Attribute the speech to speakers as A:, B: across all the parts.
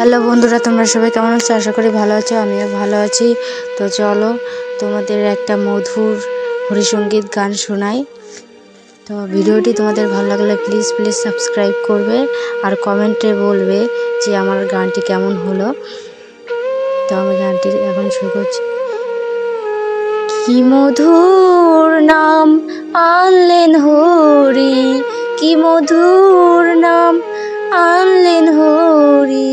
A: Hello বন্ধুরা, তোমরা সবাই কেমন আছো? আশা করি ভালো আছো, আমিও ভালো আছি। তো চলো তোমাদের একটা মধুর হরিসঙ্গীত গান শোনাই। তো ভিডিওটি তোমাদের ভালো লাগলে প্লিজ সাবস্ক্রাইব করবে আর কমেন্টে বলবে যে আমার গানটি কেমন হলো। তো আমি গানটি এখন শুরু করছি। কি মধুর নাম আনলেন হরি, কি মধুর নাম আনলেন হরি,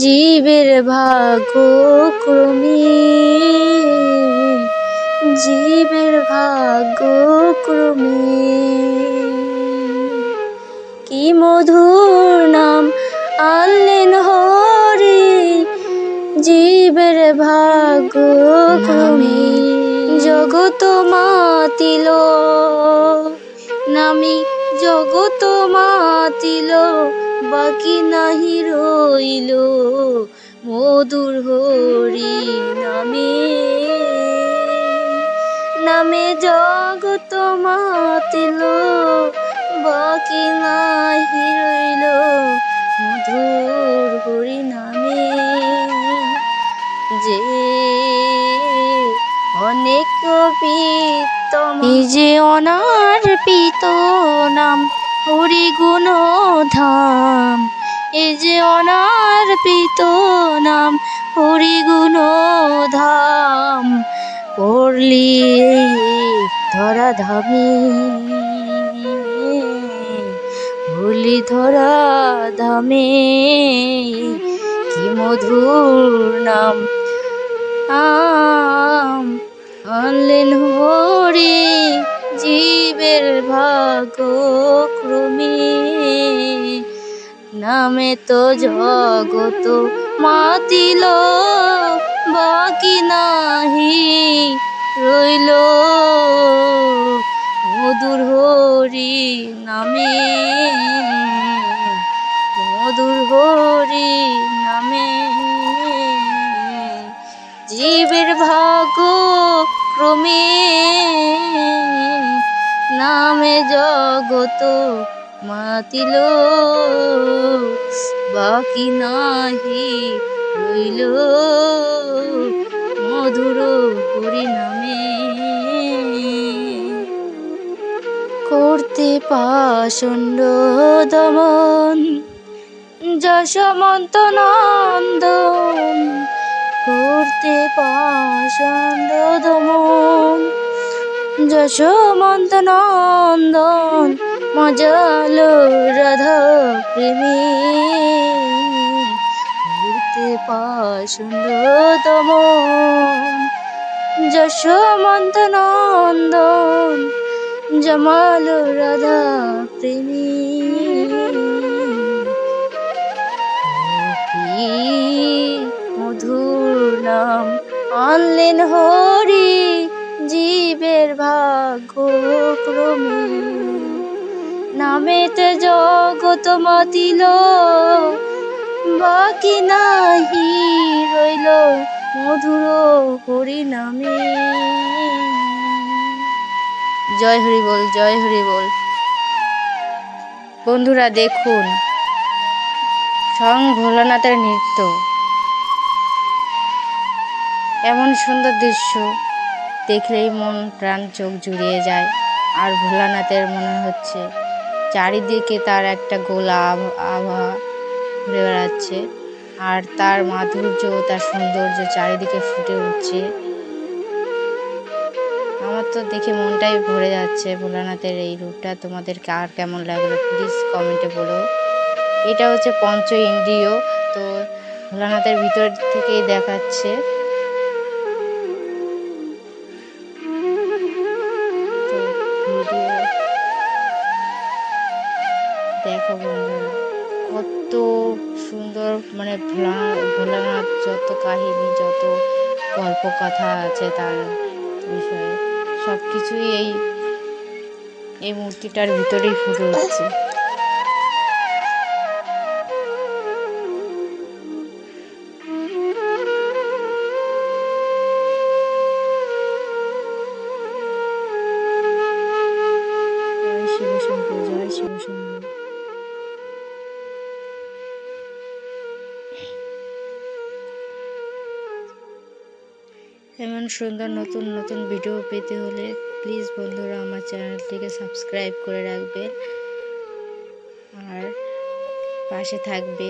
A: জীবের ভাগ্য ক্রমে, জীবের ভাগ্য ক্রমে। কি মধুর নাম আনলেন হরি, জীবের ভাগ্য ক্রমে। জগত মাতিল নামি, জগত মাতিল, বাকি নাহি রইল মধুর হরি নামে। নামে জগত মাতিল, বাকি নাহি রইল মধুর হরি নামে। যে অনেক প্রীতম, যে অনার্পিত নাম হরি গুণ ধাম, এ যে অনার্পিত নাম হরি গুণ ধাম। পড়লি ধরা ধামে, ভুলি ধরা ধামে। কি মধুর নাম আনলেন হরি, জীবের ভাগ্য ক্রমে। নামে তো জগত মাতিল, বাকি নাহি রইল মধুর হরি নামে, মধুর হরি নামে। জীবের ভাগ্য ক্রমে, নামে জগত মাতিল, বাকি নাহি রইল মধুর হরি নামে। করতে পাষণ্ড দমন যশোমন্ত নন্দন, করতে পাষণ্ড দমন যশোমন্ত নন্দন, মজালো রাধা প্রেমী। করতে পাষণ্ড দমন যশোমন্ত নন্দন, জমালো রাধা প্রেমী। মধুর নাম আনলেন হরি, জীবের ভাগ্য ক্রমে। নামেতে জগত মাতিল, বাকি নাহি রইল মধুর হরি নামে। জয় হরি বল, জয় হরি বল। বন্ধুরা দেখুন স্বয়ং ভোলানাথের নৃত্য, এমন সুন্দর দৃশ্য দেখলেই মন প্রাণ চোখ জুড়িয়ে যায়। আর ভোলানাথের মনে হচ্ছে চারিদিকে তার একটা গোলা আভা ঘুরে বেড়াচ্ছে, আর তার মাধুর্য, তার সৌন্দর্য চারিদিকে ফুটে উঠছে। আমার তো দেখে মনটাই ভরে যাচ্ছে। ভোলানাথের এই রূপটা তোমাদের কার কেমন লাগলো প্লিজ কমেন্টে বলো। এটা হচ্ছে পঞ্চ ইন্দ্রিয়, তো ভোলানাথের ভিতর থেকেই দেখাচ্ছে। তো ভিডিও দেখো বন্ধুরা, কত সুন্দর, মানে ভোলানাথ যত কাহিনী, যত গল্প কথা আছে তার বিষয়ে সব কিছুই এই মূর্তিটার ভিতরেই ফুটে উঠছে। জয় শিব শম্ভু, জয় শিব শম্ভু। এমন সুন্দর নতুন নতুন ভিডিও পেতে হলে প্লিজ বন্ধুরা আমার চ্যানেলটিকে সাবস্ক্রাইব করে রাখবেন আর পাশে থাকবে।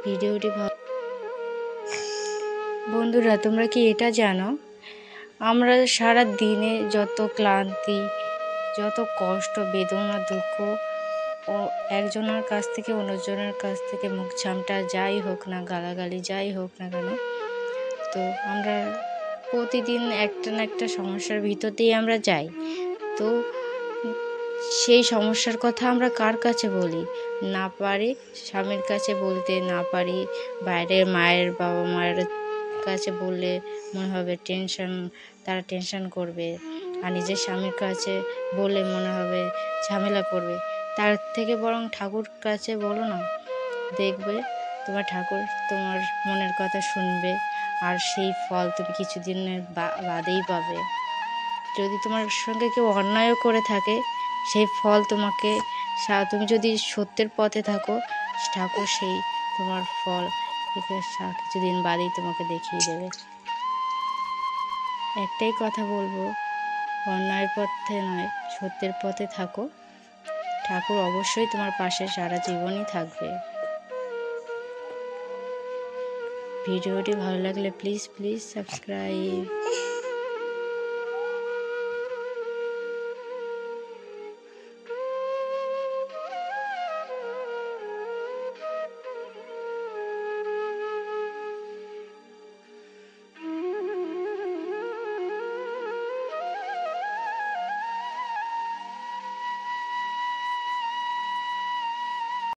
A: ভিডিওটি বন্ধুরা, তোমরা কি এটা জানো, আমরা সারা দিনে যত ক্লান্তি, যত কষ্ট, বেদনা, দুঃখ ও একজনের কাছ থেকে অন্যজনের কাছ থেকে মুখ ঝামটা যাই হোক না, গালাগালি যাই হোক না কেন, তো আমরা প্রতিদিন একটা না একটা সমস্যার ভিতর দিয়ে আমরা যাই। তো সেই সমস্যার কথা আমরা কার কাছে বলি? না পারি স্বামীর কাছে বলতে, না পারি বাইরের মায়ের বাবা মায়ের কাছে বললে মনে হবে তারা টেনশন করবে, আর নিজের স্বামীর কাছে বললে মনে হবে ঝামেলা করবে। তার থেকে বরং ঠাকুর কাছে বলো না, দেখবে তোমার ঠাকুর তোমার মনের কথা শুনবে, আর সেই ফল তুমি কিছুদিনের বাদেই পাবে। যদি তোমার সঙ্গে কেউ অন্যায়ও করে থাকে, সেই ফল তুমি যদি সত্যের পথে থাকো, ঠাকুর সেই তোমার ফল কিছুদিন বাদেই তোমাকে দেখিয়ে দেবে। একটাই কথা বলবো, অন্যায়ের পথে নয়, সত্যের পথে থাকো, ঠাকুর অবশ্যই তোমার পাশে সারা জীবনই থাকবে। ভিডিওটি ভালো লাগলে প্লিজ সাবস্ক্রাইব।